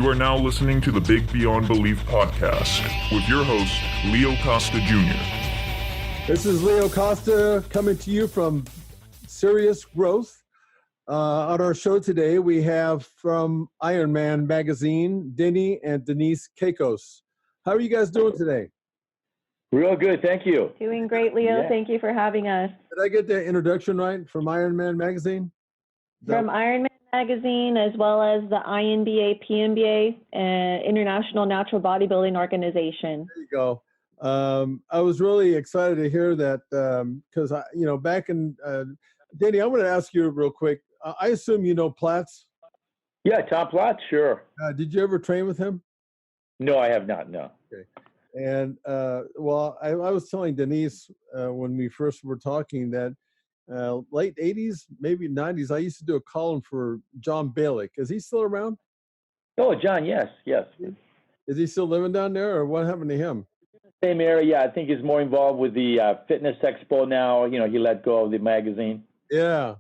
You are now listening to the Big Beyond Belief podcast with your host, Leo Costa Jr. This is Leo Costa coming to you from Serious Growth. On our show today, we have from Ironman Magazine, Denny and Denise Kakos. How are you guys doing today? Real good, thank you. Doing great, Leo. Yeah. Thank you for having us. Did I get the introduction right from Ironman Magazine? From Ironman Magazine, as well as the INBA, PNBA, International Natural Bodybuilding Organization. There you go. I was really excited to hear that because, back in, Denny, I want to ask you real quick. I assume you know Platts? Yeah, Tom Platts, sure. Did you ever train with him? No, I have not, no. Okay. And, I was telling Denise when we first were talking that late 80s, maybe 90s, I used to do a column for John Balick. Is he still around? Oh, John, yes. Is he still living down there, or what happened to him? Same area, yeah. I think he's more involved with the Fitness Expo now. You know, he let go of the magazine. Yeah.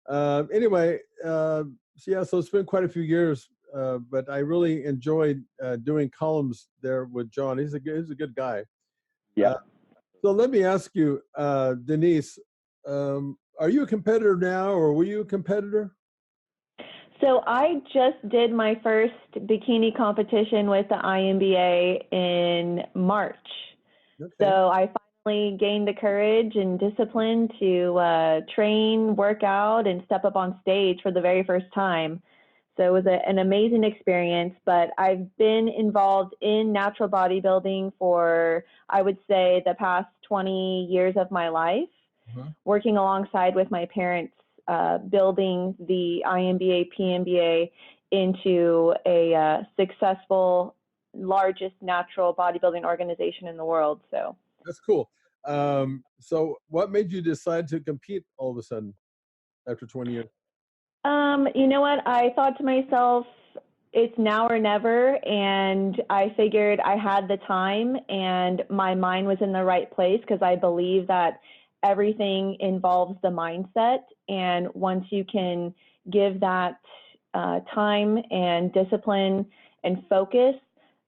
Anyway, so it's been quite a few years, but I really enjoyed doing columns there with John. He's a good guy. Yeah. So let me ask you, Denise, are you a competitor now, or were you a competitor? So I just did my first bikini competition with the INBA in March. Okay. So I finally gained the courage and discipline to train, work out, and step up on stage for the very first time. So it was an amazing experience, but I've been involved in natural bodybuilding for, I would say, the past 20 years of my life, working alongside with my parents, building the INBA, PNBA into a successful, largest natural bodybuilding organization in the world. So that's cool. So what made you decide to compete all of a sudden after 20 years? You know what? I thought to myself, it's now or never. And I figured I had the time and my mind was in the right place, because I believe that everything involves the mindset. And once you can give that time and discipline and focus,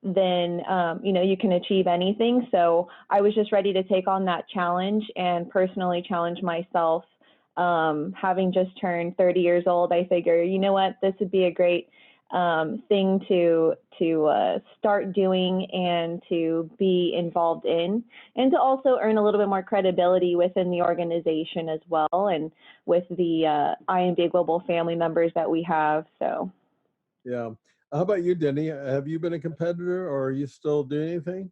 then, you can achieve anything. So I was just ready to take on that challenge and personally challenge myself. Having just turned 30 years old, I figure, you know what, this would be a great thing to start doing and to be involved in, and to also earn a little bit more credibility within the organization as well, and with the INBA Global family members that we have. So, yeah. How about you, Denny? Have you been a competitor, or are you still doing anything?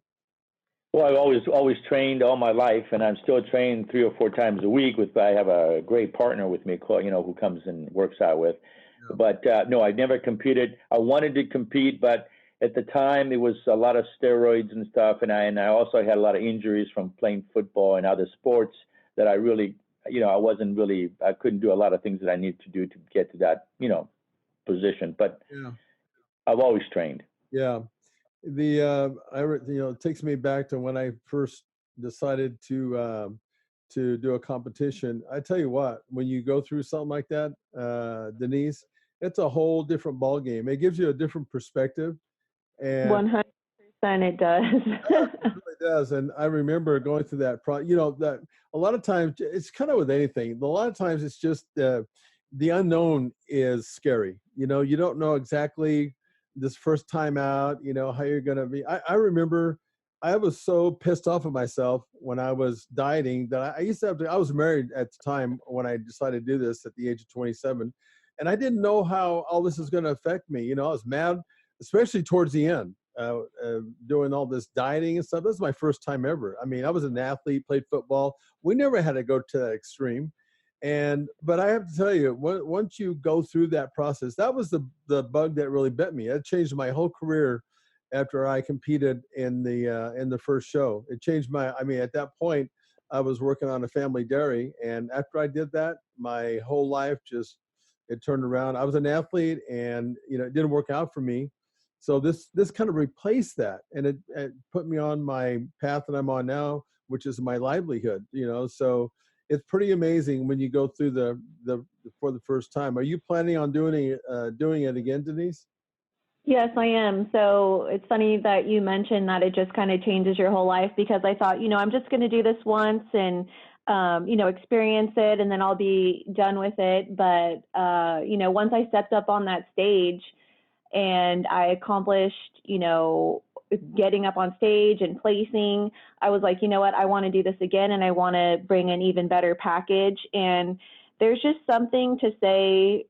Well, I've always trained all my life, and I'm still trained 3 or 4 times a week. I have a great partner with me, who comes and works out with. Yeah. But no, I never competed. I wanted to compete, but at the time it was a lot of steroids and stuff, and I also had a lot of injuries from playing football and other sports that I really, I couldn't do a lot of things that I needed to do to get to that, position. But yeah. I've always trained. Yeah. It takes me back to when I first decided to do a competition. I tell you what, when you go through something like that, Denise, it's a whole different ball game. It gives you a different perspective. And 100% it does. Yeah, it really does. And I remember going through that that a lot of times it's kind of with anything. A lot of times it's just the unknown is scary. You don't know exactly this first time out, how you're going to be. I remember I was so pissed off at myself when I was dieting that I was married at the time when I decided to do this at the age of 27. And I didn't know how all this is going to affect me. I was mad, especially towards the end, doing all this dieting and stuff. This was my first time ever. I mean, I was an athlete, played football. We never had to go to that extreme. But I have to tell you, once you go through that process, that was the bug that really bit me. It changed my whole career after I competed in the first show. It changed at that point, I was working on a family dairy. And after I did that, my whole life it turned around. I was an athlete and, it didn't work out for me. So this kind of replaced that. And it put me on my path that I'm on now, which is my livelihood, so it's pretty amazing when you go through for the first time. Are you planning on doing it again, Denise? Yes, I am. So it's funny that you mentioned that it just kind of changes your whole life, because I thought, I'm just going to do this once and, experience it, and then I'll be done with it. But, once I stepped up on that stage and I accomplished, getting up on stage and placing, I was like, you know what, I want to do this again, and I want to bring an even better package. And there's just something to say,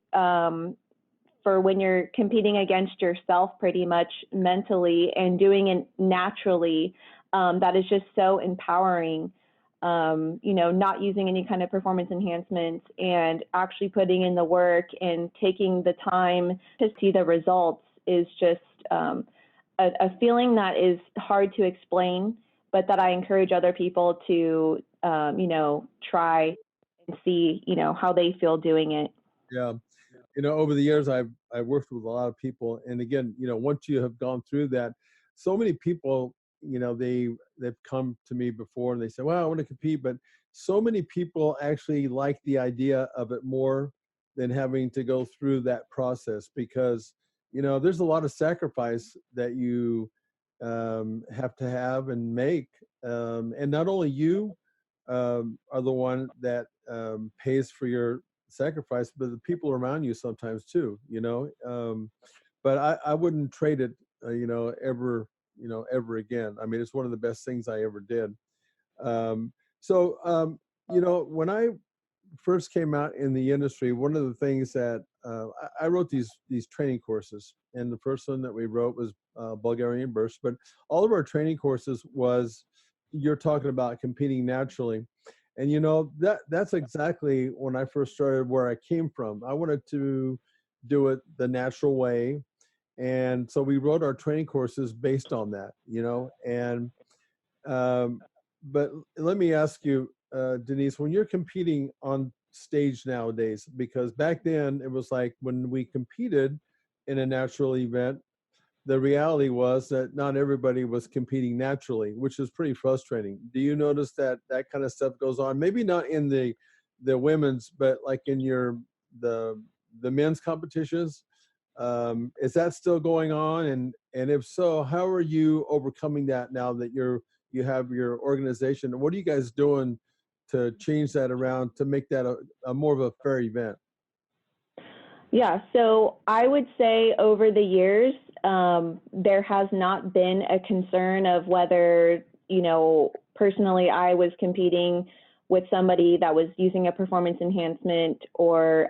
for when you're competing against yourself pretty much mentally and doing it naturally, that is just so empowering. Not using any kind of performance enhancements and actually putting in the work and taking the time to see the results is just a feeling that is hard to explain, but that I encourage other people to, try and see, how they feel doing it. Yeah. Over the years, I've worked with a lot of people, and again, once you have gone through that, so many people, they've come to me before and they say, "Well, I want to compete," but so many people actually like the idea of it more than having to go through that process, because there's a lot of sacrifice that you have to have and make, and not only you are the one that pays for your sacrifice, but the people around you sometimes too, but I wouldn't trade it, ever again. I mean, it's one of the best things I ever did. Um, so, when I first came out in the industry, one of the things that I wrote these training courses, and the first one that we wrote was Bulgarian Burst, but all of our training courses was, you're talking about competing naturally. And that's exactly when I first started, where I came from. I wanted to do it the natural way. And so we wrote our training courses based on that, and um, but let me ask you, Denise, when you're competing on stage nowadays, because back then it was like when we competed in a natural event, the reality was that not everybody was competing naturally, which is pretty frustrating. Do you notice that that kind of stuff goes on? Maybe not in the women's, but like in the the men's competitions. Is that still going on? And if so, how are you overcoming that now that you have your organization? What are you guys doing to change that around to make that a more of a fair event? Yeah, so I would say over the years, there has not been a concern of whether, personally I was competing with somebody that was using a performance enhancement or,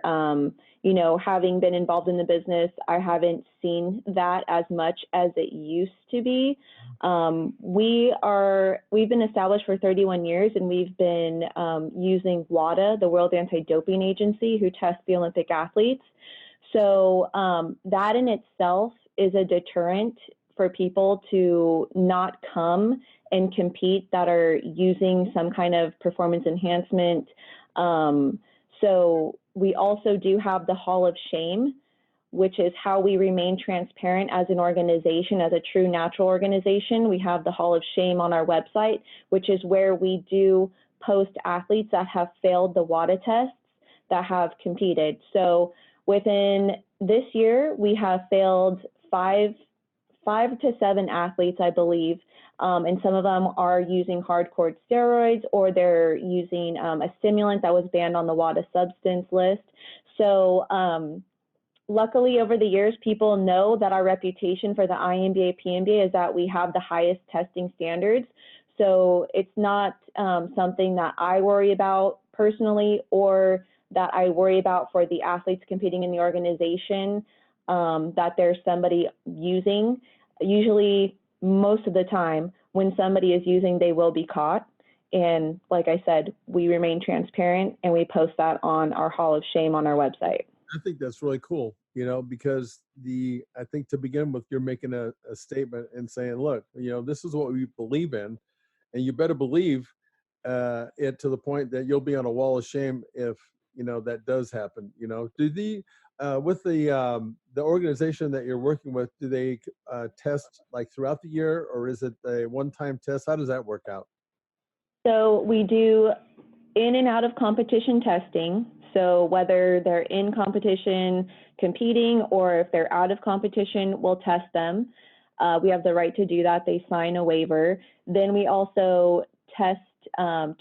having been involved in the business, I haven't seen that as much as it used to be. We've been established for 31 years, and we've been using WADA, the World Anti-Doping Agency, who tests the Olympic athletes. So that in itself is a deterrent for people to not come and compete that are using some kind of performance enhancement. So we also do have the Hall of Shame, which is how we remain transparent as an organization, as a true natural organization. We have the Hall of Shame on our website, which is where we do post athletes that have failed the WADA tests that have competed. So within this year, we have failed five to seven athletes, I believe, and some of them are using hardcore steroids, or they're using a stimulant that was banned on the WADA substance list. So luckily, over the years, people know that our reputation for the INBA, PNBA is that we have the highest testing standards. So it's not something that I worry about personally, or that I worry about for the athletes competing in the organization, that there's somebody using. Usually, most of the time, when somebody is using, they will be caught. And like I said, we remain transparent, and we post that on our Hall of Shame on our website. I think that's really cool, because I think to begin with, you're making a statement and saying, look, this is what we believe in, and you better believe it to the point that you'll be on a wall of shame if, that does happen. Do with the organization that you're working with, do they test like throughout the year, or is it a one-time test? How does that work out? So we do in and out of competition testing. So whether they're in competition, competing, or if they're out of competition, we'll test them. We have the right to do that. They sign a waiver. Then we also test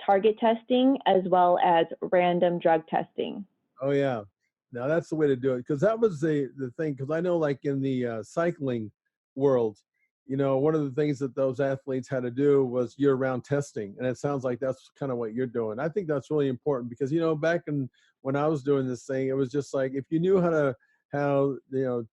target testing as well as random drug testing. Oh yeah, now that's the way to do it, because that was the thing. Because I know, like in the cycling world, one of the things that those athletes had to do was year-round testing, and it sounds like that's kind of what you're doing. I think that's really important because back when I was doing this thing, it was just like if you knew how the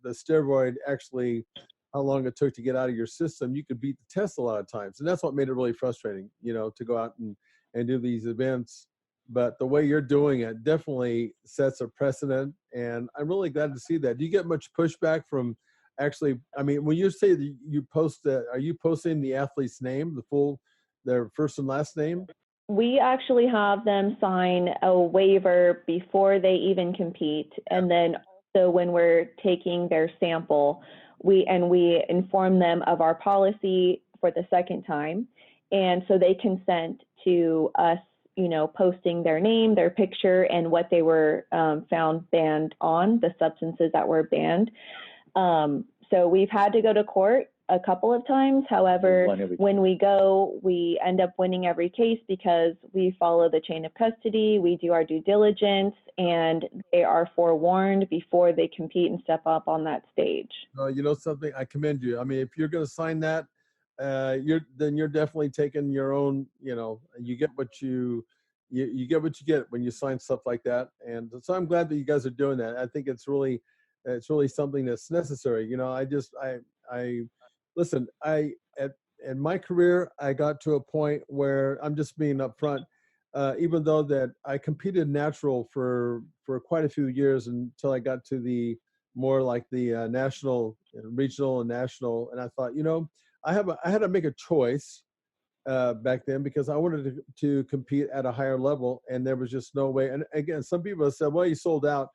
steroid actually, how long it took to get out of your system, you could beat the test a lot of times, and that's what made it really frustrating. To go out and do these events. But the way you're doing it definitely sets a precedent, and I'm really glad to see that. Do you get much pushback from actually? I mean, when you say that you post that, are you posting the athlete's name, their first and last name? We actually have them sign a waiver before they even compete, and then also when we're taking their sample, we inform them of our policy for the second time, and so they consent to us posting their name, their picture, and what they were found banned on, the substances that were banned. So we've had to go to court a couple of times. However, when we go, we end up winning every case because we follow the chain of custody, we do our due diligence, and they are forewarned before they compete and step up on that stage. Something, I commend you. I mean, if you're going to sign that, you're definitely taking your own. You get what you get what you get when you sign stuff like that. And so I'm glad that you guys are doing that. I think it's really something that's necessary. I listen. In my career, I got to a point where I'm just being upfront. Even though that I competed natural for quite a few years until I got to the more like the national, regional, and national, and I thought, I had to make a choice back then because I wanted to compete at a higher level, and there was just no way. And again, some people have said, "Well, you sold out,"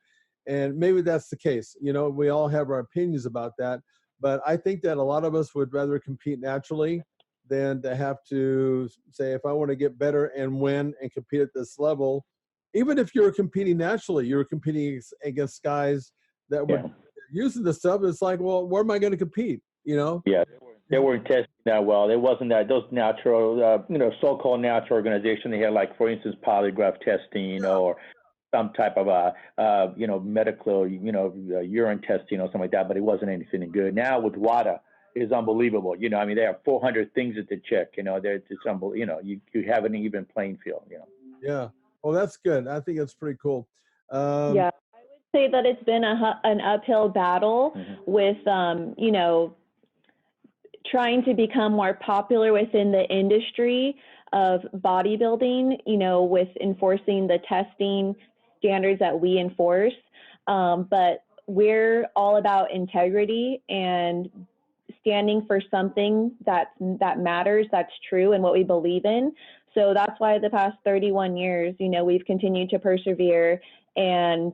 and maybe that's the case. We all have our opinions about that, but I think that a lot of us would rather compete naturally than to have to say, if I want to get better and win and compete at this level, even if you're competing naturally, you're competing against guys that were using the stuff. It's like, well, where am I going to compete? Yeah, they weren't testing that well. There wasn't that those natural, so-called natural organizations. They had, like, for instance, polygraph testing or some type of medical, urine testing or something like that. But it wasn't anything good. Now with WADA, it's unbelievable. I mean, they have 400 things that they check. They're just unbelievable. You have an even playing field. Yeah. Well, that's good. I think it's pretty cool. Yeah, I would say that it's been an uphill battle with, trying to become more popular within the industry of bodybuilding, with enforcing the testing standards that we enforce. But we're all about integrity and standing for something that matters, that's true, and what we believe in. So that's why the past 31 years, we've continued to persevere, and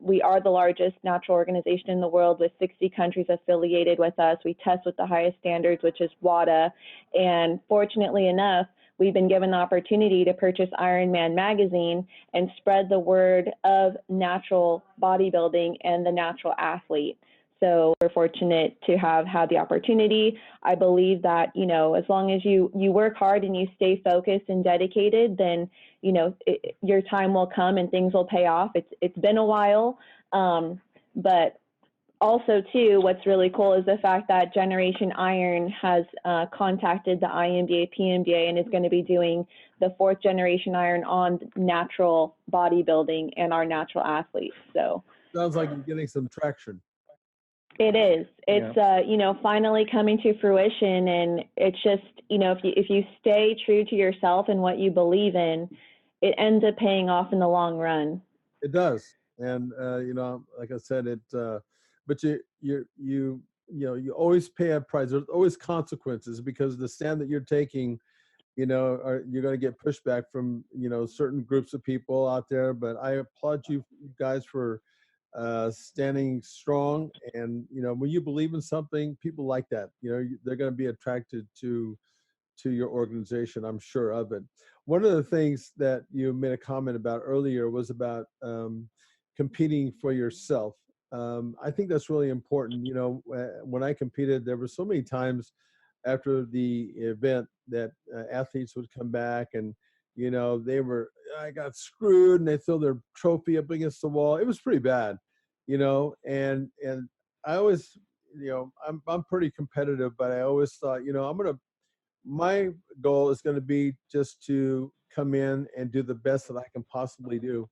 we are the largest natural organization in the world with 60 countries affiliated with us. We test with the highest standards, which is WADA, and fortunately enough, we've been given the opportunity to purchase Iron Man magazine and spread the word of natural bodybuilding and the natural athlete. So we're fortunate to have had the opportunity. I believe that, as long as you work hard and you stay focused and dedicated, then, your time will come and things will pay off. It's been a while. But also, too, what's really cool is the fact that Generation Iron has contacted the INBA, PNBA, and is going to be doing the 4th Generation Iron on natural bodybuilding and our natural athletes. So sounds like you're getting some traction. It is. It's, finally coming to fruition. And it's just, if you stay true to yourself and what you believe in, it ends up paying off in the long run. It does. And, like I said, but you always pay a price. There's always consequences because the stand that you're taking, you're going to get pushback from, certain groups of people out there. But I applaud you guys for standing strong, and when you believe in something, people like that. They're going to be attracted to your organization. I'm sure of it. one of the things that you made a comment about earlier was about competing for yourself. I think that's really important. You know, when I competed, there were so many times after the event that athletes would come back and, you know, I got screwed, and they throw their trophy up against the wall. It was pretty bad, you know, and I always, you know, I'm pretty competitive, but I always thought, you know, my goal is going to be just to come in and do the best that I can possibly do,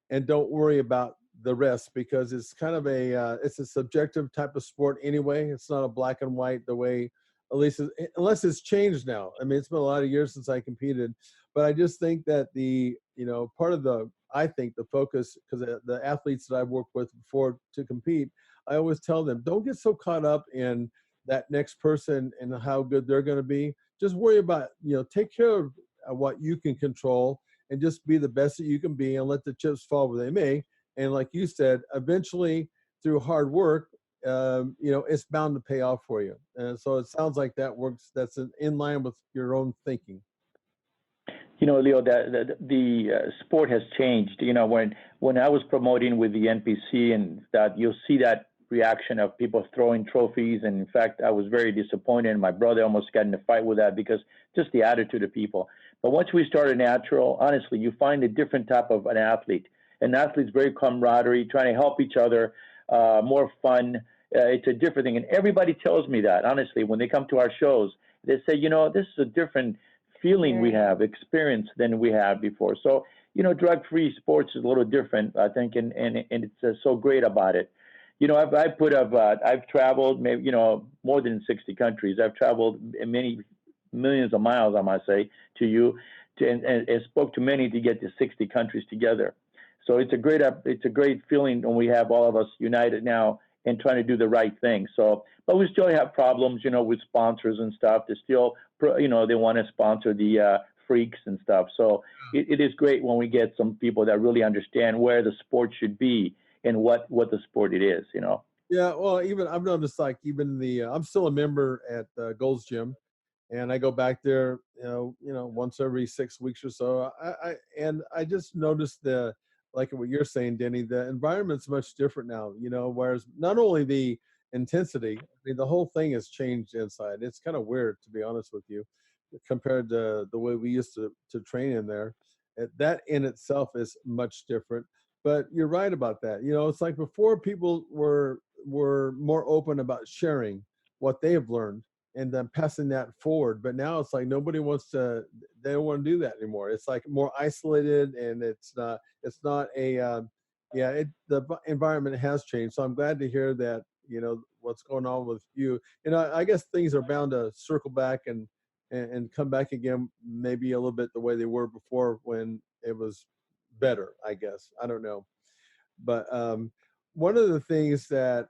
and don't worry about the rest, because it's kind of it's a subjective type of sport anyway. It's not a black and white the way, at least unless it's changed now. I mean, it's been a lot of years since I competed, but I just think that part of I think the focus, because the athletes that I've worked with before to compete, I always tell them, don't get so caught up in that next person and how good they're going to be. Just worry about, you know, take care of what you can control, and just be the best that you can be, and let the chips fall where they may. And like you said, eventually through hard work, you know, it's bound to pay off for you. And so it sounds like that works. That's in line with your own thinking. You know, Leo, the sport has changed. You know, when I was promoting with the NPC, and that you'll see that reaction of people throwing trophies. And in fact, I was very disappointed. My brother almost got in a fight with that, because just the attitude of people. But once we started natural, honestly, you find a different type of an athlete. An athlete's very camaraderie, trying to help each other, more fun. It's a different thing. And everybody tells me that, honestly, when they come to our shows, they say, you know, this is a different feeling we have, experience than we had before. So, you know, drug-free sports is a little different, I think, and it's so great about it. You know, I've traveled, maybe, you know, more than 60 countries. I've traveled many millions of miles, I might say, to you, and spoke to many to get the 60 countries together. So it's a great feeling when we have all of us united now and trying to do the right thing. So, but we still have problems, you know, with sponsors and stuff. They still, you know, they want to sponsor the freaks and stuff. So it is great when we get some people that really understand where the sport should be and what the sport it is, you know. Yeah, well, even I've noticed, like, even I'm still a member at Gold's Gym, and I go back there, once every 6 weeks or so. I just noticed like what you're saying, Denny, the environment's much different now. You know, whereas not only the intensity, I mean, the whole thing has changed inside. It's kind of weird, to be honest with you, compared to the way we used to train in there. That in itself is much different. But you're right about that. You know, it's like before, people were more open about sharing what they have learned and then passing that forward. But now it's like they don't want to do that anymore. It's like more isolated, and it's not the environment has changed. So I'm glad to hear that, you know, what's going on with you. You know, I guess things are bound to circle back and come back again, maybe a little bit the way they were before, when it was better, I guess. I don't know. But one of the things that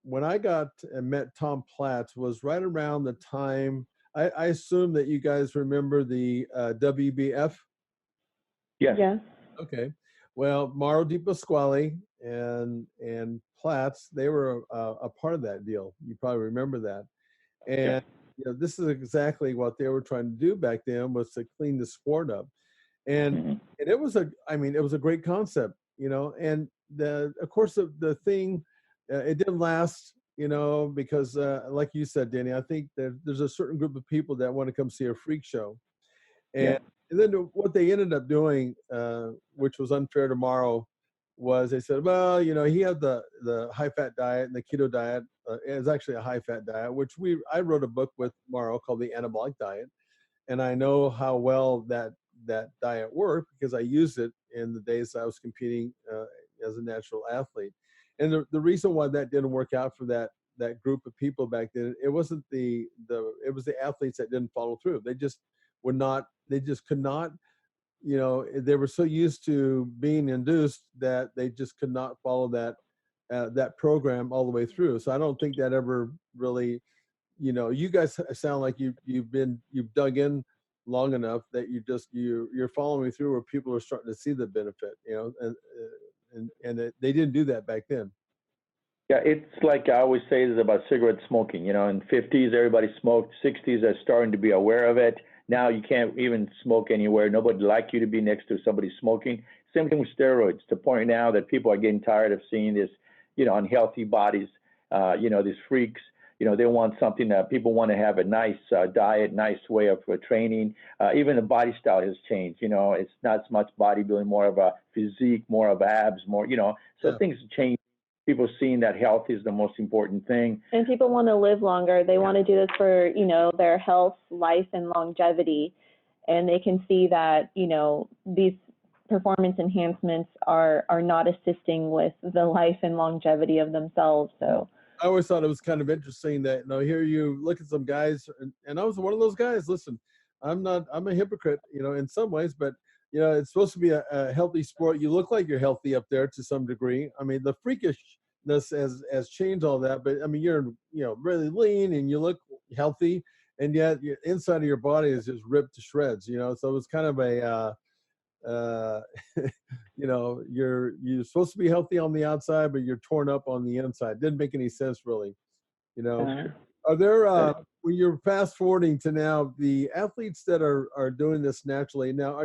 when I got and met Tom Platts was right around the time, I assume that you guys remember the WBF? Yes. Yes. Okay. Well, Mauro Di Pasquale and Platts, they were a part of that deal. You probably remember that. And Yeah. you know, this is exactly what they were trying to do back then, was to clean the sport up. And it was a great concept, you know. And of course the thing, it didn't last, you know, because like you said, Denny, I think there's a certain group of people that want to come see a freak show. Yeah. And then what they ended up doing, which was unfair to Morrow, was they said, well, you know, he had the high fat diet and the keto diet. It was actually a high fat diet, which I wrote a book with Morrow called the Anabolic Diet, and I know how well that diet worked because I used it in the days I was competing as a natural athlete. And the reason why that didn't work out for that group of people back then, it wasn't it was the athletes that didn't follow through. They just could not, you know, they were so used to being induced that they just could not follow that program all the way through. So I don't think that ever really, you know, you guys sound like you've dug in long enough that you're following through where people are starting to see the benefit, you know, and they didn't do that back then. Yeah, it's like I always say, it's about cigarette smoking. You know, in 50s, everybody smoked. 60s, they're starting to be aware of it. Now you can't even smoke anywhere. Nobody like you to be next to somebody smoking. Same thing with steroids, to the point now that people are getting tired of seeing this, unhealthy bodies, these freaks. They want something that people want to have a nice diet, nice way of training. Even the body style has changed. It's not as much bodybuilding, more of a physique, more of abs, more, so Yeah. things change. People seeing that health is the most important thing. And people want to live longer. They want to do this for, their health, life, and longevity. And they can see that, these performance enhancements are not assisting with the life and longevity of themselves. So I always thought it was kind of interesting that, here you look at some guys, and I was one of those guys. Listen, I'm a hypocrite, in some ways, but, it's supposed to be a healthy sport. You look like you're healthy up there to some degree. I mean, the freakishness has changed all that, but I mean, you're, really lean and you look healthy, and yet your inside of your body is just ripped to shreds, so it was kind of you're supposed to be healthy on the outside, but you're torn up on the inside. Didn't make any sense, really. Are there when you're fast forwarding to now, the athletes that are doing this naturally now,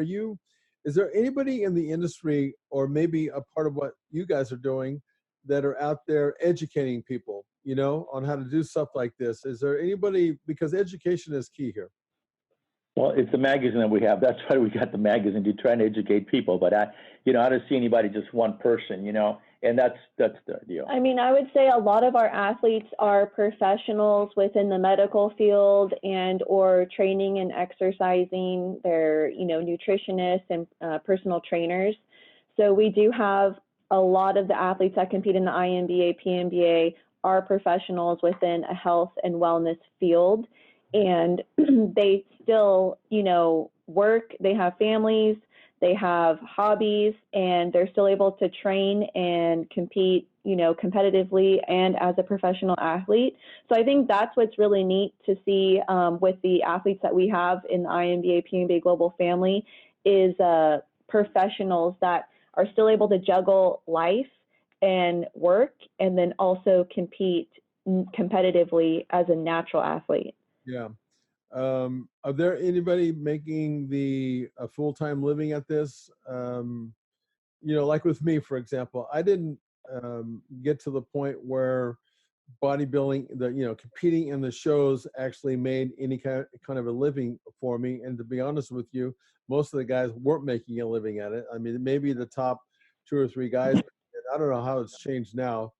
is there anybody in the industry, or maybe a part of what you guys are doing, that are out there educating people, on how to do stuff like this? Is there anybody, because education is key here? Well, it's the magazine that we have. That's why we got the magazine, to try and educate people. But I don't see anybody, just one person, and that's the deal. I mean, I would say a lot of our athletes are professionals within the medical field and or training and exercising. They're, nutritionists and personal trainers. So we do have a lot of the athletes that compete in the INBA, PNBA are professionals within a health and wellness field. And they still, work, they have families, they have hobbies, and they're still able to train and compete, competitively and as a professional athlete. So I think that's what's really neat to see with the athletes that we have in the INBA, PNBA global family is professionals that are still able to juggle life and work, and then also compete competitively as a natural athlete. Yeah. Are there anybody making a full-time living at this? Like with me, for example, I didn't get to the point where bodybuilding, competing in the shows actually made any kind of a living for me. And to be honest with you, most of the guys weren't making a living at it. I mean, maybe the top 2 or 3 guys, I don't know how it's changed now,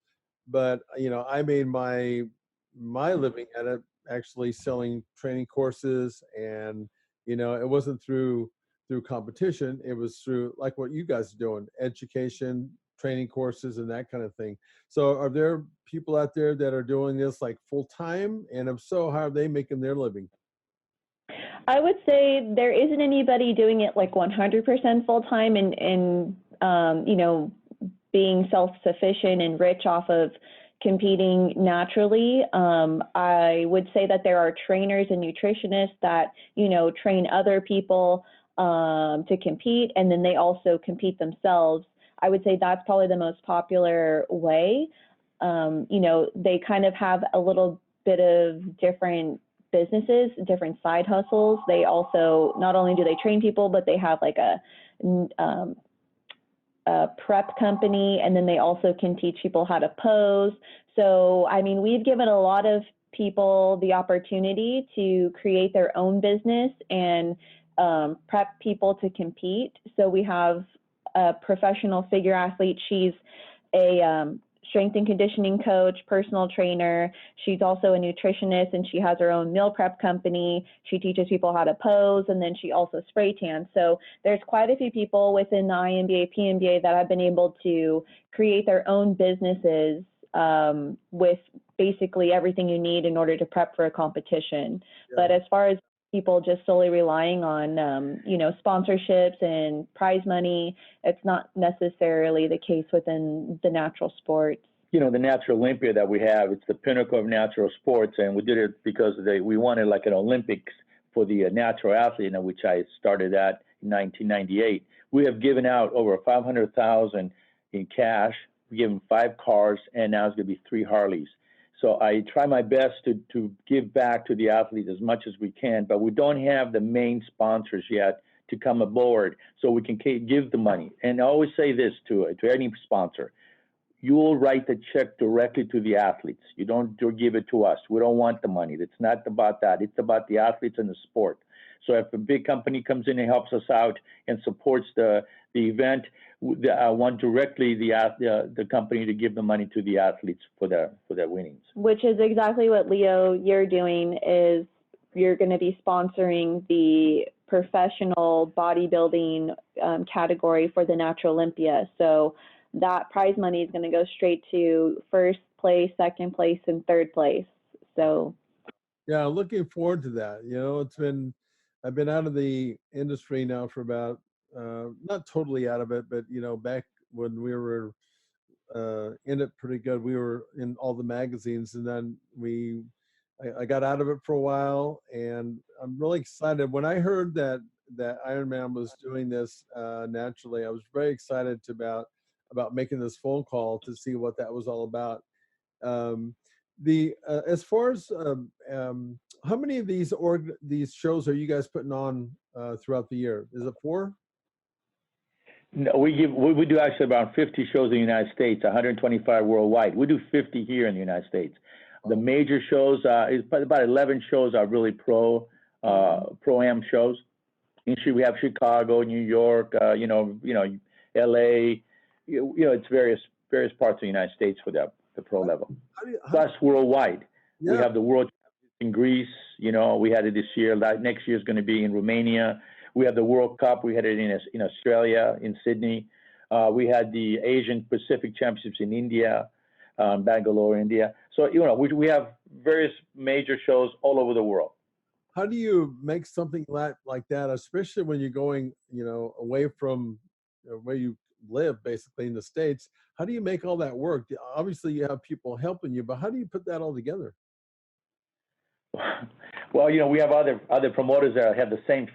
but I made my living at it, actually selling training courses, and it wasn't through competition. It was through, like what you guys are doing, education, training courses, and that kind of thing. So are there people out there that are doing this like full time? And if so, how are they making their living? I would say there isn't anybody doing it like 100% full time and being self-sufficient and rich off of competing naturally. I would say that there are trainers and nutritionists that, train other people to compete, and then they also compete themselves. I would say that's probably the most popular way. They kind of have a little bit of different businesses, different side hustles. They also, not only do they train people, but they have like a prep company, and then they also can teach people how to pose. So, I mean, we've given a lot of people the opportunity to create their own business and prep people to compete. So we have a professional figure athlete. She's a strength and conditioning coach, personal trainer. She's also a nutritionist, and she has her own meal prep company. She teaches people how to pose, and then she also spray tans. So there's quite a few people within the INBA, PNBA that have been able to create their own businesses with basically everything you need in order to prep for a competition. Yeah. But as far as people just solely relying on, sponsorships and prize money, it's not necessarily the case within the natural sports. The Natural Olympia that we have, it's the pinnacle of natural sports, and we did it because we wanted like an Olympics for the natural athlete, which I started at in 1998. We have given out over $500,000 in cash. We given 5 cars, and now it's going to be 3 Harleys. So I try my best to give back to the athletes as much as we can, but we don't have the main sponsors yet to come aboard so we can give the money. And I always say this to any sponsor: you will write the check directly to the athletes. You don't give it to us. We don't want the money. It's not about that. It's about the athletes and the sport. So if a big company comes in and helps us out and supports the event, I want directly the company to give the money to the athletes for their winnings. Which is exactly what, Leo, you're doing. Is you're going to be sponsoring the professional bodybuilding category for the Natural Olympia. So that prize money is going to go straight to first place, second place, and third place. So yeah, looking forward to that. I've been out of the industry now for about, not totally out of it, but back when we were in it pretty good, we were in all the magazines, and then I got out of it for a while, and I'm really excited. When I heard that Ironman was doing this naturally, I was very excited about making this phone call to see what that was all about. As far as how many of these shows are you guys putting on throughout the year? Is it 4? No, we do actually about 50 shows in the United States, 125 worldwide. We do 50 here in the United States. The major shows is about 11 shows are really pro-am shows. Usually we have Chicago, New York, LA. It's various parts of the United States for the pro level. Plus worldwide. Yeah. We have the World Championships in Greece. We had it this year. Next year is going to be in Romania. We have the World Cup. We had it in Australia, in Sydney. We had the Asian Pacific Championships in India, Bangalore, India. So, we have various major shows all over the world. How do you make something like that, especially when you're going, away from where you live, basically in the States? How do you make all that work? Obviously, you have people helping you, but how do you put that all together? Well, we have other promoters that have the same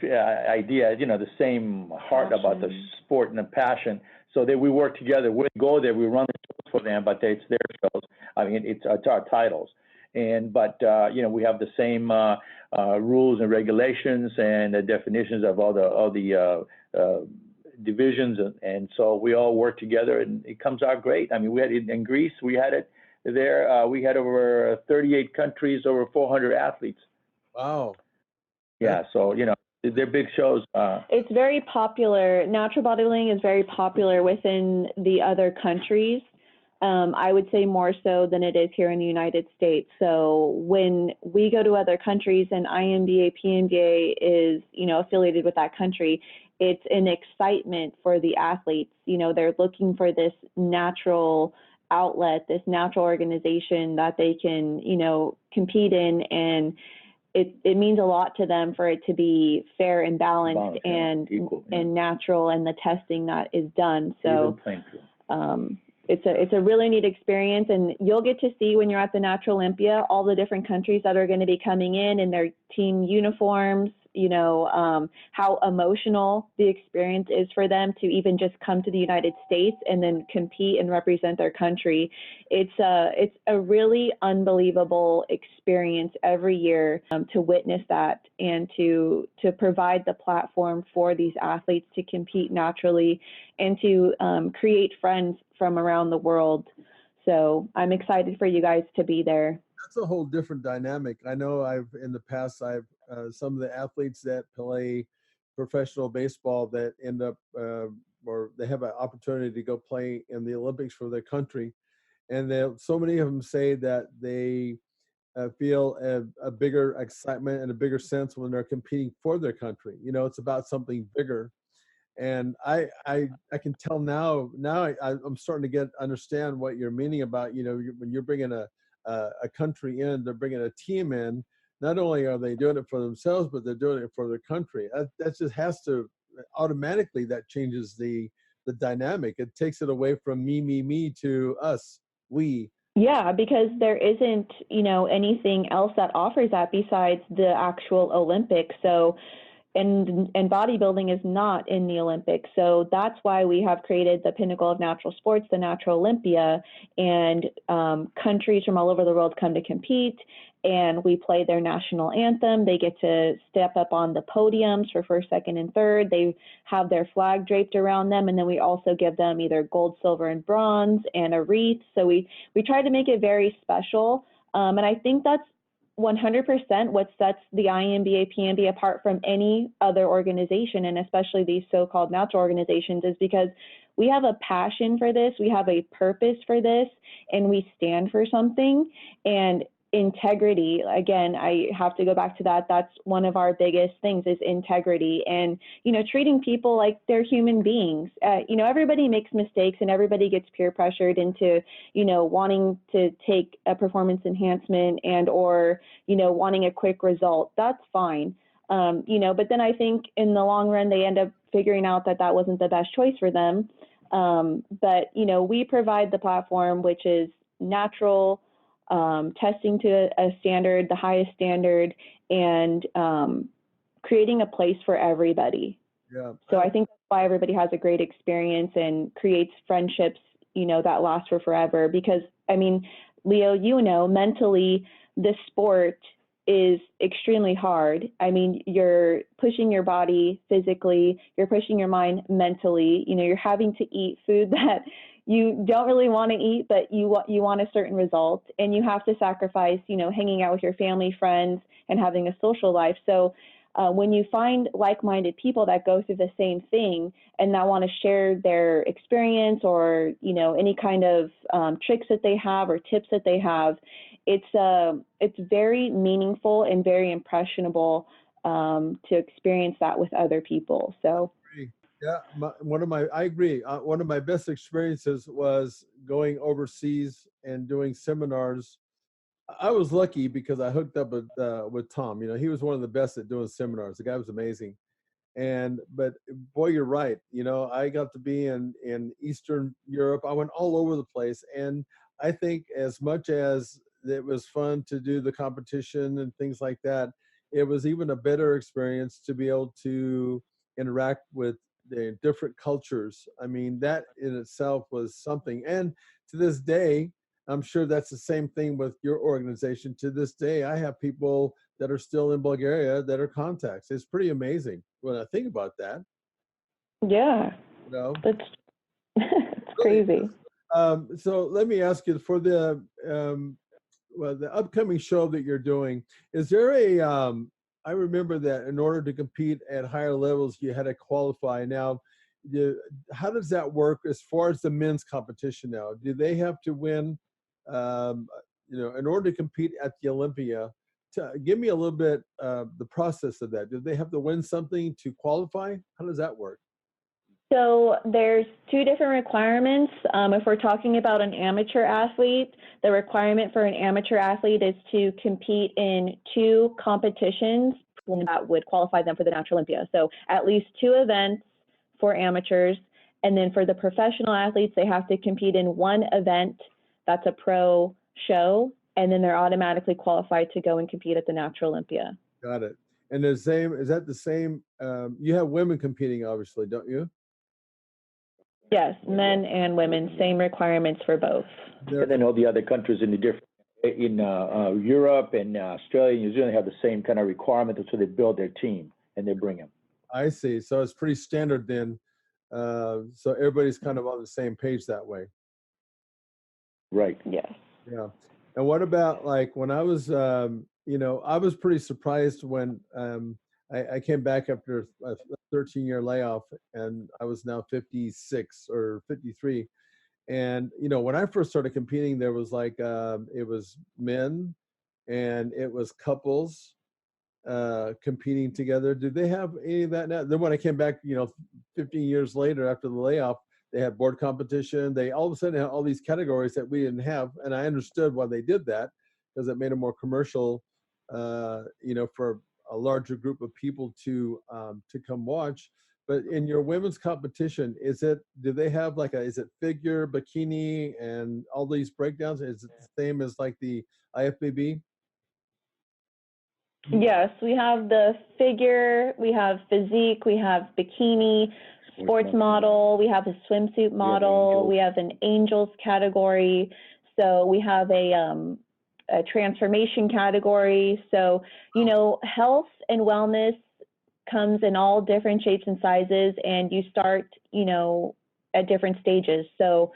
idea, the same heart about the sport and the passion. So that we work together. We go there, we run the shows for them, but it's their shows. I mean, it's our titles. But we have the same rules and regulations and the definitions of all the divisions, and so we all work together, and it comes out great. I mean, we had it in Greece. We had it there. We had over 38 countries, over 400 athletes. Wow. Yeah. So they're big shows. It's very popular. Natural bodybuilding is very popular within the other countries. I would say more so than it is here in the United States. So when we go to other countries and INBA, PNBA is, affiliated with that country, it's an excitement for the athletes. They're looking for this natural outlet, this natural organization that they can, compete in. And it means a lot to them for it to be fair and balanced and equal, and natural, and the testing that is done. So, it's a really neat experience, and you'll get to see when you're at the Natural Olympia all the different countries that are going to be coming in their team uniforms, how emotional the experience is for them to even just come to the United States and then compete and represent their country. It's a really unbelievable experience every year to witness that and to provide the platform for these athletes to compete naturally and to create friends from around the world. So I'm excited for you guys to be there. That's a whole different dynamic. I know in the past, some of the athletes that play professional baseball that end up, or they have an opportunity to go play in the Olympics for their country. And so many of them say that they feel a bigger excitement and a bigger sense when they're competing for their country. It's about something bigger. And I can tell now I'm starting to understand what you're meaning about, when you're bringing a country in, they're bringing a team in. Not only are they doing it for themselves, but they're doing it for their country. That just has to automatically, that changes the dynamic. It takes it away from me to us, we. Yeah, because there isn't, anything else that offers that besides the actual Olympics. So and bodybuilding is not in the Olympics. So that's why we have created the pinnacle of natural sports, the Natural Olympia, and countries from all over the world come to compete, and we play their national anthem. They get to step up on the podiums for first, second, and third. They have their flag draped around them, and then we also give them either gold, silver, and bronze, and a wreath. So we try to make it very special, and I think that's 100% what sets the INBA PNB apart from any other organization, and especially these so-called natural organizations, is because we have a passion for this, we have a purpose for this, and we stand for something. And integrity, again, I have to go back to that. That's one of our biggest things, is integrity, and treating people like they're human beings. Everybody makes mistakes, and everybody gets peer pressured into wanting to take a performance enhancement and or wanting a quick result. That's fine, but then I think in the long run they end up figuring out that that wasn't the best choice for them. But we provide the platform, which is natural, testing to a standard, the highest standard, and creating a place for everybody. Yeah. So I think that's why everybody has a great experience and creates friendships, that last for forever. Because, Leo, mentally, this sport is extremely hard. You're pushing your body physically, you're pushing your mind mentally, you're having to eat food that you don't really want to eat, but you want a certain result, and you have to sacrifice, hanging out with your family, friends, and having a social life. So when you find like-minded people that go through the same thing and that want to share their experience or, any kind of tricks that they have or tips that they have, it's very meaningful and very impressionable to experience that with other people. So. Yeah, I agree. One of my best experiences was going overseas and doing seminars. I was lucky because I hooked up with Tom. He was one of the best at doing seminars. The guy was amazing. But boy, you're right. I got to be in Eastern Europe. I went all over the place. And I think as much as it was fun to do the competition and things like that, it was even a better experience to be able to interact with the different cultures. That in itself was something. And to this day, I'm sure that's the same thing with your organization. To this day, I have people that are still in Bulgaria that are contacts. It's pretty amazing when I think about that. Yeah, that's it's crazy. So let me ask you, for the upcoming show that you're doing, is there I remember that in order to compete at higher levels, you had to qualify. Now, how does that work as far as the men's competition now? Do they have to win, in order to compete at the Olympia? Give me a little bit the process of that. Do they have to win something to qualify? How does that work? So there's two different requirements. If we're talking about an amateur athlete, the requirement for an amateur athlete is to compete in 2 competitions that would qualify them for the Natural Olympia. So at least 2 events for amateurs. And then for the professional athletes, they have to compete in 1 event that's a pro show, and then they're automatically qualified to go and compete at the Natural Olympia. Got it. And is that the same? You have women competing, obviously, don't you? Yes, men and women, same requirements for both. And then all the other countries in Europe and Australia, New Zealand have the same kind of requirement, so they build their team and they bring them. I see. So it's pretty standard then. So everybody's kind of on the same page that way. Right. Yes. Yeah. And what about, like, when I was, I was pretty surprised when I came back after a 13-year layoff, and I was now 56 or 53. And, when I first started competing, there was it was men and it was couples competing together. Do they have any of that now? Then when I came back, 15 years later after the layoff, they had board competition. They all of a sudden had all these categories that we didn't have. And I understood why they did that, because it made it more commercial, for a larger group of people to come watch. But in your women's competition, do they have is it figure, bikini, and all these breakdowns? Is it the same as like the IFBB? Yes, we have the figure, we have physique, we have bikini, sports model, we have a swimsuit model, we have an angels category. So we have a transformation category. So, you know, health and wellness comes in all different shapes and sizes, and you start, you know, at different stages. So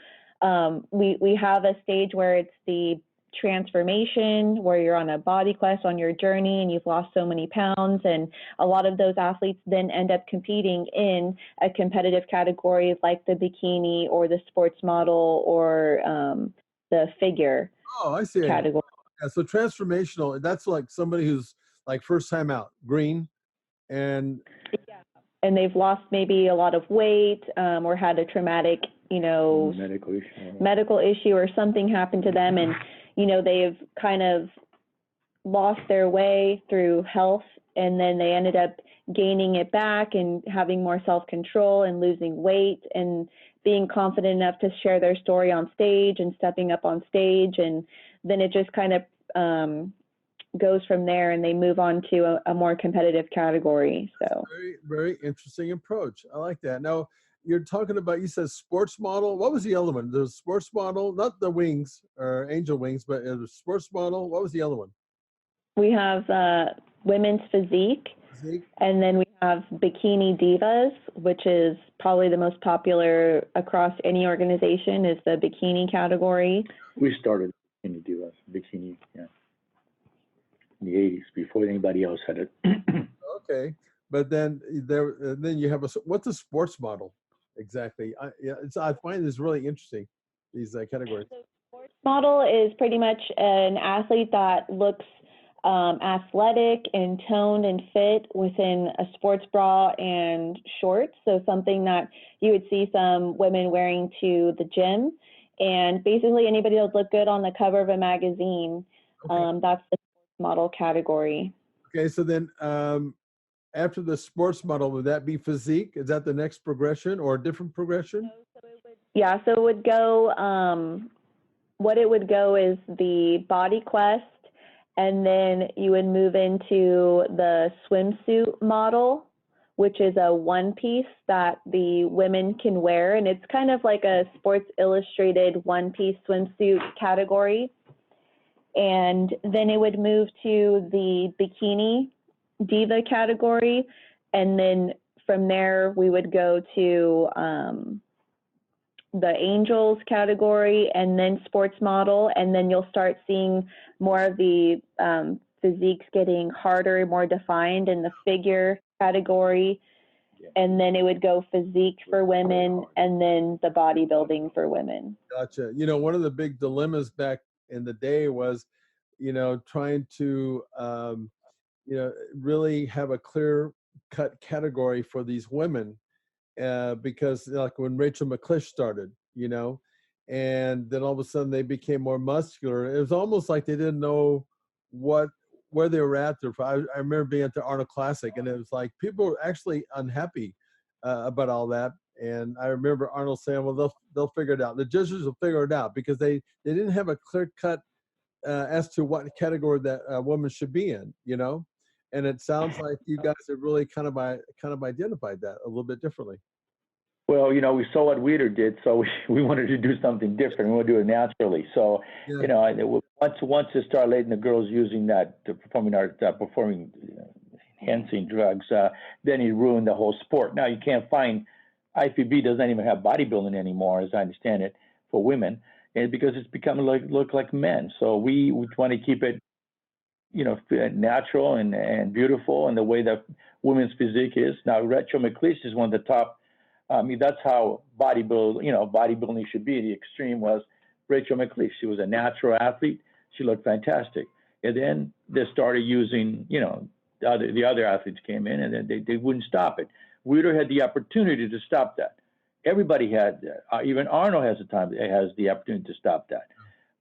we have a stage where it's the transformation, where you're on a body quest on your journey and you've lost so many pounds, and a lot of those athletes then end up competing in a competitive category like the bikini or the sports model or the figure Oh, I see. category. Yeah, so transformational, that's like somebody who's like first time out, green, and And they've lost maybe a lot of weight or had a traumatic, you know, medical issue or something happened to them, and you know, they've kind of lost their way through health, and then they ended up gaining it back and having more self-control and losing weight and being confident enough to share their story on stage and stepping up on stage. And then it just kind of goes from there, and they move on to a more competitive category. So very, very interesting approach. I like that. Now, you're talking about, you said sports model. What was the other one? The sports model, not the wings or angel wings, but the sports model. What was the other one? we have women's physique, Physique? and then we have bikini divas, which is probably the most popular across any organization, is the bikini category. We started in the divas, bikini, yeah, in the 80s, before anybody else had it. Okay. But then then you have what's a sports model exactly? I find this really interesting, these categories. Sports model is pretty much an athlete that looks athletic and toned and fit within a sports bra and shorts. So something that you would see some women wearing to the gym, and basically anybody that would look good on the cover of a magazine. Okay. That's the sports model category. Okay, so then after the sports model, would that be physique? Is that the next progression or a different progression? Yeah, so it would go, what it would go is the body quest, and then you would move into the swimsuit model, which is a one piece that the women can wear. And it's kind of like a Sports Illustrated one piece swimsuit category. And then it would move to the bikini diva category. And then from there, we would go to the angels category, and then sports model. And then you'll start seeing more of the physiques getting harder, more defined in the figure category. And then it would go physique for women, and then the bodybuilding for women. Gotcha. You know, one of the big dilemmas back in the day was, you know, trying to, you know, really have a clear cut category for these women, because like when Rachel McClish started, you know, and then all of a sudden they became more muscular. It was almost like they didn't know where they were at. I remember being at the Arnold Classic, and it was like people were actually unhappy about all that. And I remember Arnold saying, "Well, they'll figure it out. The judges will figure it out," because they didn't have a clear cut as to what category that a woman should be in, you know. And it sounds like you guys have really kind of identified that a little bit differently. Well, you know, we saw what Weeder did, so we wanted to do something different. We want to do it naturally. So, Yeah. you know, once it started letting the girls using that performing enhancing drugs, then he ruined the whole sport. Now you can't find IFBB doesn't even have bodybuilding anymore, as I understand it, for women, and because it's become look like men. So we want to keep it, you know, natural and beautiful, and the way that women's physique is. Now, Rachel McClish is one of the top. I mean, that's how bodybuilding should be. The extreme was Rachel McClish. She was a natural athlete. She looked fantastic. And then they started using, you know, the other athletes came in, and then they wouldn't stop it. Weeder had the opportunity to stop that. Everybody had, even Arnold has the opportunity to stop that.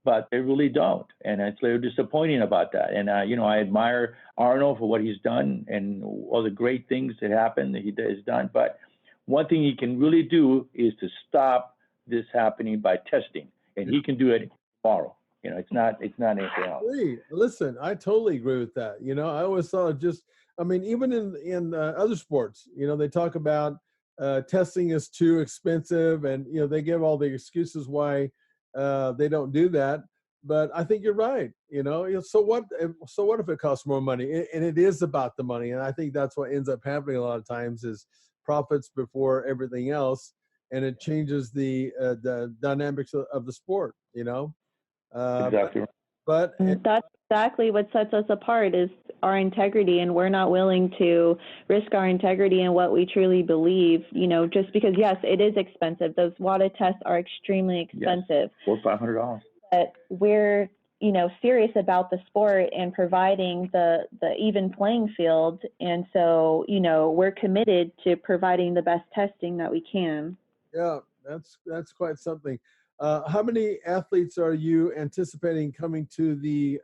But they really don't, and it's a little disappointing about that. And you know, I admire Arnold for what he's done and all the great things that happened that he has done. But one thing he can really do is to stop this happening by testing, and he can do it tomorrow. It's not anything else. Listen, I totally agree with that. I always thought even in other sports, they talk about testing is too expensive, and they give all the excuses why they don't do that. But I think you're right. So what? So what if it costs more money? And it is about the money. And I think that's what ends up happening a lot of times is profits before everything else, and it changes the dynamics of the sport. Exactly. But that's exactly what sets us apart is our integrity, and we're not willing to risk our integrity and what we truly believe, just because, yes, it is expensive. Those WADA tests are extremely expensive. Yes, $400-$500. But we're, serious about the sport and providing the even playing field. And so, we're committed to providing the best testing that we can. Yeah, that's quite something. How many athletes are you anticipating coming to the?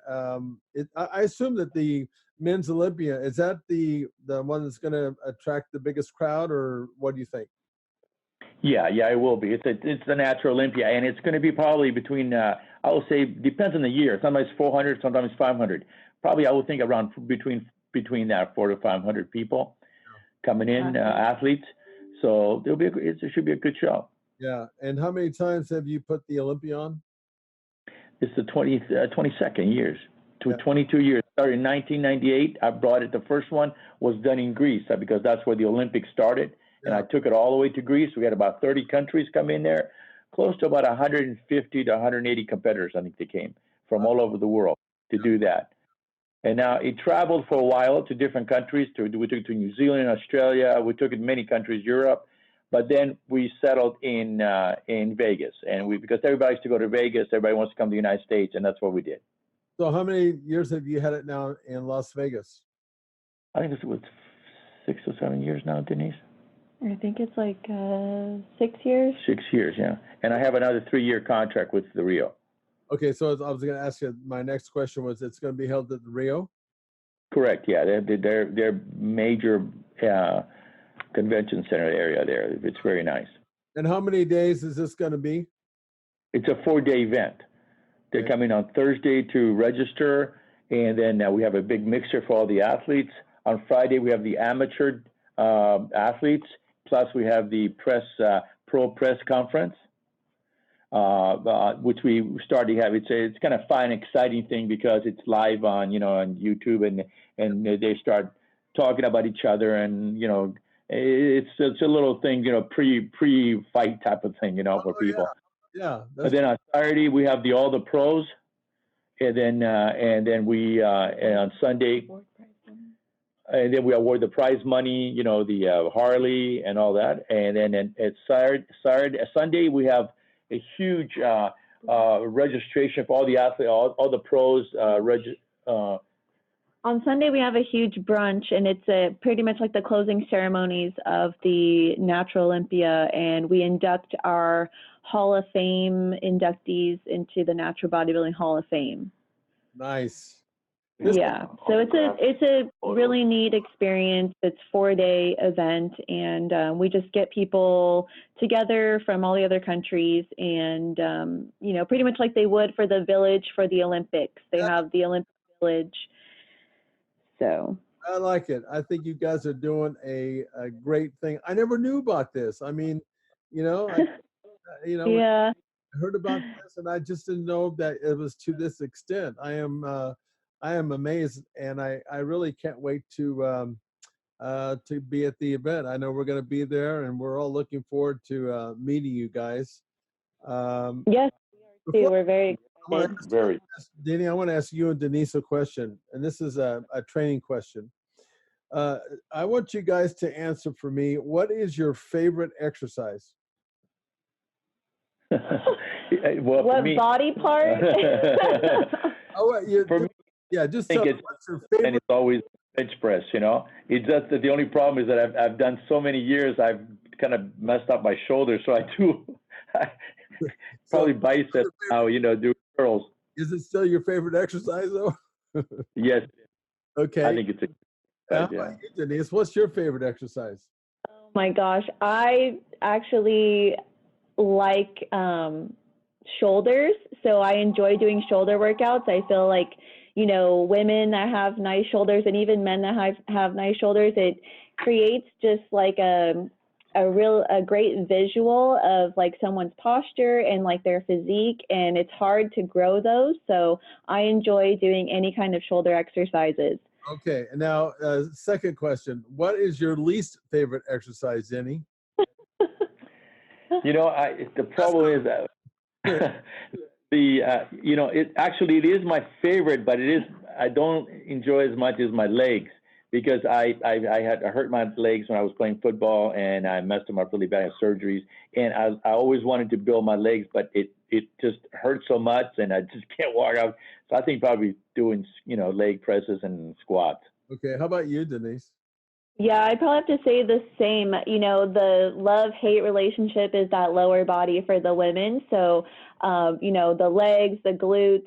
I assume that the men's Olympia is that the one that's going to attract the biggest crowd, or what do you think? Yeah, it will be. It's the Natural Olympia, and it's going to be probably between. I will say depends on the year. Sometimes 400, sometimes 500. Probably I would think around between that 400 to 500 people coming in, athletes. So it should be a good show. Yeah, and how many times have you put the Olympia on? It's the 22nd years. 22 years. Started in 1998. I brought it. The first one was done in Greece because that's where the Olympics started. And I took it all the way to Greece. We had about 30 countries come in there, close to about 150 to 180 competitors, I think they came from all over the world to do that. And now it traveled for a while to different countries. We took it to New Zealand, Australia. We took it to many countries, Europe. But then we settled in Vegas. And because everybody used to go to Vegas, everybody wants to come to the United States, and that's what we did. So how many years have you had it now in Las Vegas? I think it's 6 or 7 years now, Denise. I think it's like 6 years. 6 years, yeah. And I have another 3-year contract with the Rio. Okay, so I was going to ask you. My next question was: it's going to be held at the Rio? Correct. Yeah, they're major convention center area there. It's very nice. And how many days is this going to be? It's a 4-day event. They're coming on Thursday to register, and then we have a big mixer for all the athletes. On Friday, we have the amateur athletes. Plus, we have the pro press conference, which we started to have. It's kind of fun, exciting thing because it's live on on YouTube, and they start talking about each other, and it's a little thing, pre-fight type of thing, for people. Yeah. And then on Saturday we have all the pros, and then we on Sunday. And then we award the prize money, the Harley and all that. And then at Sunday, we have a huge registration for all the athletes, all the pros. On Sunday, we have a huge brunch, and it's pretty much like the closing ceremonies of the Natural Olympia, and we induct our Hall of Fame inductees into the Natural Bodybuilding Hall of Fame. Nice. Yeah, so it's a really neat experience. It's a 4-day event, and we just get people together from all the other countries, and pretty much like they would for the village for the Olympics. They have the Olympic Village. So I like it. I think you guys are doing a great thing. I never knew about this. I mean, yeah. I heard about this, and I just didn't know that it was to this extent. I am amazed, and I really can't wait to be at the event. I know we're going to be there, and we're all looking forward to meeting you guys. Yes, we are too. We're very excited. Denny, I want to ask you and Denise a question, and this is a training question. I want you guys to answer for me. What is your favorite exercise? Well, what body part? For me, just tell me what's your favorite. And it's always bench press. It's just that the only problem is that I've done so many years. I've kind of messed up my shoulder, so I do probably biceps now. Do curls. Is it still your favorite exercise, though? Yes. Okay. I think it's How about you, Denise? What's your favorite exercise? Oh my gosh, I actually like shoulders. So I enjoy doing shoulder workouts. I feel like, women that have nice shoulders and even men that have nice shoulders, it creates just like a great visual of like someone's posture and like their physique, and it's hard to grow those. So I enjoy doing any kind of shoulder exercises. Okay, and now second question: what is your least favorite exercise, Denny? The problem is that it is my favorite, but I don't enjoy as much as my legs, because I hurt my legs when I was playing football, and I messed them up really bad. I had surgeries, and I always wanted to build my legs, but it just hurts so much, and I just can't walk out. So I think probably doing leg presses and squats. Okay, how about you, Denise? Yeah, I'd probably have to say the same. The love-hate relationship is that lower body for the women. So, the legs, the glutes,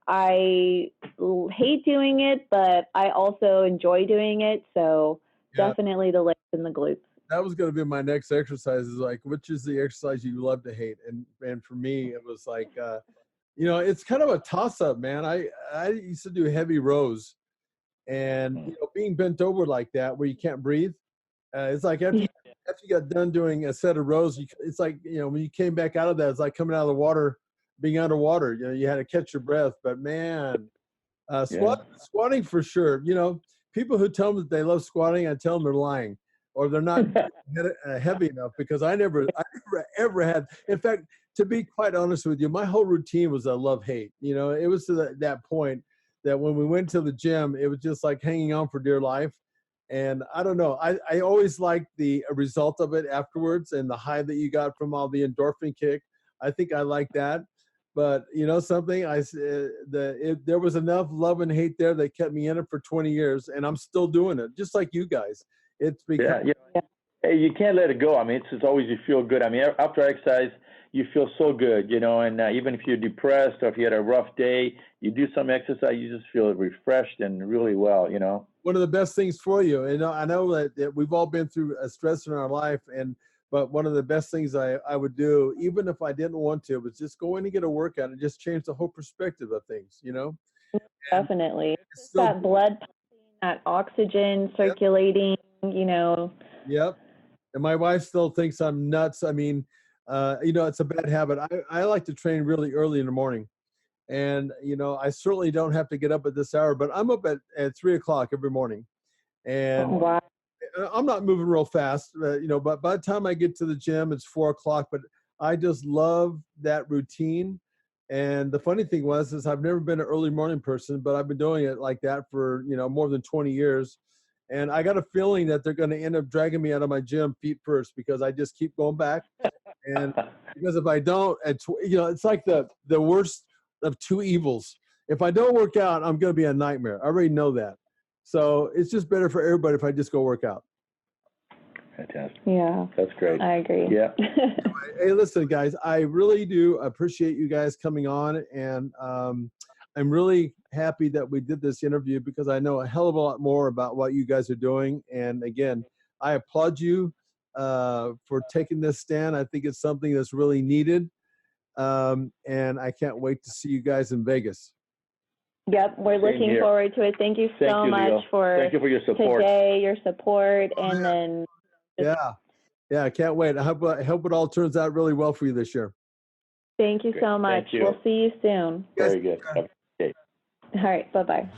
I hate doing it, but I also enjoy doing it. So definitely the legs and the glutes. That was going to be my next exercise, is like, which is the exercise you love to hate? And for me, it was like, it's kind of a toss-up, man. I used to do heavy rows. And being bent over like that, where you can't breathe, it's like after you got done doing a set of rows, it's like when you came back out of that, it's like coming out of the water, being underwater. You had to catch your breath. But man, squatting for sure. People who tell me that they love squatting, I tell them they're lying, or they're not heavy enough, because I never ever had. In fact, to be quite honest with you, my whole routine was a love-hate. It was to that point that when we went to the gym, it was just like hanging on for dear life. And I don't know, I always liked the result of it afterwards, and the high that you got from all the endorphin kick. I think I like that. But something, there was enough love and hate there that kept me in it for 20 years, and I'm still doing it, just like you guys. It's because Hey, you can't let it go. I mean, it's always, you feel good. I mean, after exercise, you feel so good, and even if you're depressed or if you had a rough day, you do some exercise, you just feel refreshed and really well, One of the best things for you. I know that we've all been through a stress in our life, but one of the best things I would do, even if I didn't want to, was just go in and get a workout and just change the whole perspective of things, Definitely. That blood pumping, that oxygen circulating, Yep. And my wife still thinks I'm nuts. I mean, it's a bad habit. I like to train really early in the morning. And, I certainly don't have to get up at this hour, but I'm up at 3 o'clock every morning. And wow. I'm not moving real fast, but by the time I get to the gym, it's 4 o'clock. But I just love that routine. And the funny thing is I've never been an early morning person, but I've been doing it like that for, more than 20 years. And I got a feeling that they're going to end up dragging me out of my gym feet first, because I just keep going back. And because if I don't, it's like the worst of two evils. If I don't work out, I'm going to be a nightmare. I already know that. So it's just better for everybody if I just go work out. Fantastic. Yeah. That's great. I agree. Yeah. Hey, listen, guys, I really do appreciate you guys coming on. And I'm really happy that we did this interview, because I know a hell of a lot more about what you guys are doing. And again, I applaud you for taking this stand. I think it's something that's really needed. And I can't wait to see you guys in Vegas. Yep, we're looking forward to it. Thank you so much Thank you for your support. Today, your support, and then. Yeah, I can't wait. I hope it all turns out really well for you this year. Thank you so much. Thank you. We'll see you soon. Very good. All right, bye-bye.